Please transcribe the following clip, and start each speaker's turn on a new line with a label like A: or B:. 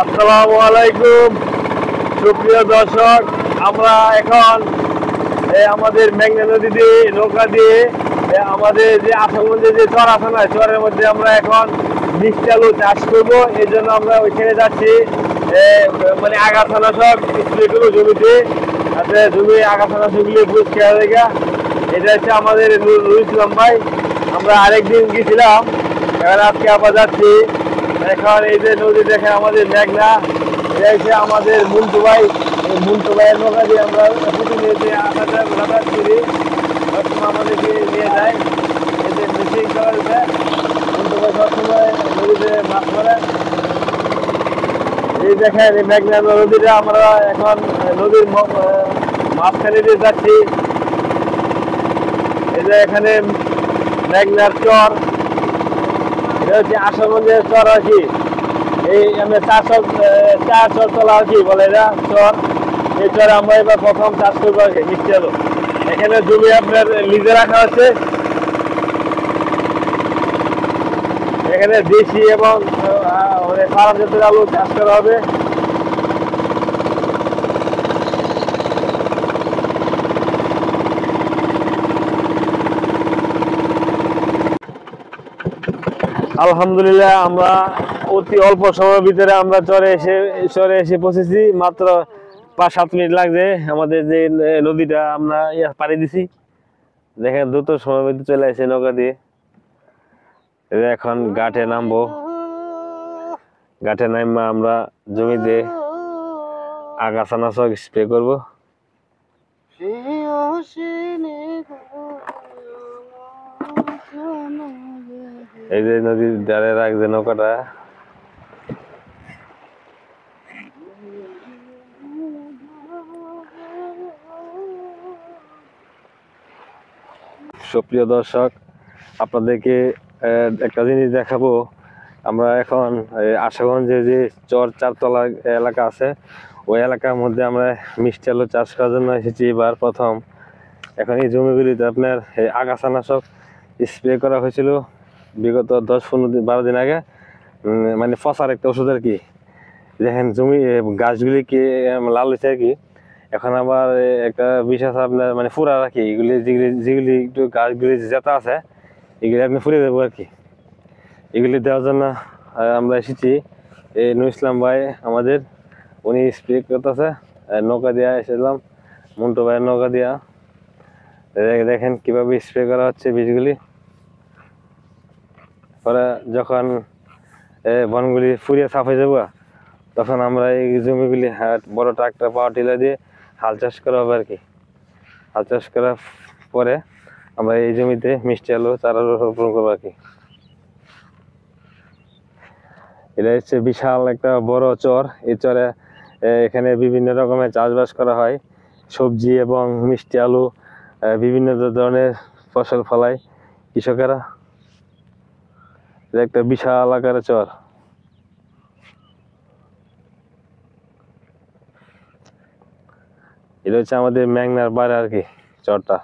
A: আসসালামু আলাইকুম সুপ্রিয় দর্শক, আমরা এখন আমাদের মেঘনা নদী দিয়ে নৌকা দিয়ে আমাদের যে আসামগঞ্জে যে চর আছে না, চরের মধ্যে আমরা এখন মিষ্টি আলু চাষ করবো। এই জন্য আমরা ওইখানে যাচ্ছি, মানে আগাছানাশক স্প্রে করবো জমিতে, যাতে জমি আগাছানাশকগুলি পরিষ্কার হয়ে গেছে। এটা হচ্ছে আমাদের নুরুল ইসলাম ভাই। আমরা আরেকদিন গেছিলাম, এবার আজকে আবার যাচ্ছি। এখন এই যে নদী দেখেন আমাদের মেঘনা, এটা হচ্ছে আমাদের মুন্টু ভাই। এই মুন্টু ভাইয়ের নৌকা দিয়ে আমরা প্রতিনিয়ত আসাটা যাতায়াত করি, সবসময় আমাদেরকে নিয়ে যায়। এই যে মেশিন চলাচ্ছে, মুন্টু ভাই সবসময় নদীতে মাছ ধরে। এই দেখেন এই মেঘনা নদীটা আমরা এখন নদীর মাঝখানে দিয়ে যাচ্ছি। এই যে এখানে মেঘনার চর, এটা হচ্ছে আসামগঞ্জের চর আর কি। এই আমরা চারশো তলা আর কি বলে এটা চর। এই চরে আমরা এবার প্রথম চাষ করবো আর কি মিষ্টি আলু। এখানে জমি আপনার লিজে রাখা আছে। এখানে দেশি এবং ফার্ম জাতের আলু চাষ করা হবে। আলহামদুলিল্লাহ, আমরা অতি অল্প সময়ের ভিতরে আমরা চরে এসে পৌঁছেছি। মাত্র 5-7 মিনিট লাগছে আমাদের যে নদীটা আমরা পাড়ি দিছি। দেখেন দ্রুত সময়ের ভিতরে চলে আসে নৌকা দিয়ে। এখন ঘাটে নামবো। ঘাটে নামা আমরা জমিতে আগাছানাশক স্প্রে করবো। এই যে নদীর ধারে রাখছে নৌকাটা। সুপ্রিয় দর্শক, আপনাদেরকে একটা জিনিস দেখাবো। আমরা এখন আশুগঞ্জে যে চর চারতলা এলাকা আছে, ওই এলাকার মধ্যে আমরা মিষ্টি আলু চাষ করার জন্য এসেছি এবার প্রথম। এখন এই জমিগুলিতে আপনার আগাছানাশক স্প্রে করা হয়েছিল বিগত 10-15-12 দিন আগে, মানে ফসার একটা ওষুধ আর কি। দেখেন জমি গাছগুলি কি লাল হয়েছে আর কি। এখন আবার একটা বিশেষ আপনার মানে ফুরা আর কি, এগুলি যেগুলি একটু গাছগুলি জেতা আছে এগুলি আপনি ফুরিয়ে দেবো আর কি। এগুলি দেওয়ার জন্য আমরা এসেছি। এই নুরুল ইসলাম ভাই আমাদের, উনি স্প্রে করতেছে। নৌকা দিয়া এসেছিলাম, মুন্টু ভাইয়ের নৌকা দিয়া। দেখেন কিভাবে স্প্রে করা হচ্ছে বীজগুলি। পরে যখন বনগুলি ফুরিয়ে সাফ হয়ে যাবো, তখন আমরা এই জমিগুলি বড় ট্রাক্টর পাওয়ার টিলার দিয়ে হাল চাষ করা হবে আর কি। হাল চাষ করার পরে আমরা এই জমিতে মিষ্টি আলু চারা রোপণ করবো আর কি। এটা হচ্ছে বিশাল একটা বড় চর। এই চরে এখানে বিভিন্ন রকমের চাষবাস করা হয়, সবজি এবং মিষ্টি আলু, বিভিন্ন ধরনের ফসল ফলায় কৃষকেরা। এটা একটা বিশাল আকারের চর। এটা হচ্ছে আমাদের মেঘনার বাইরে আর কি চরটা।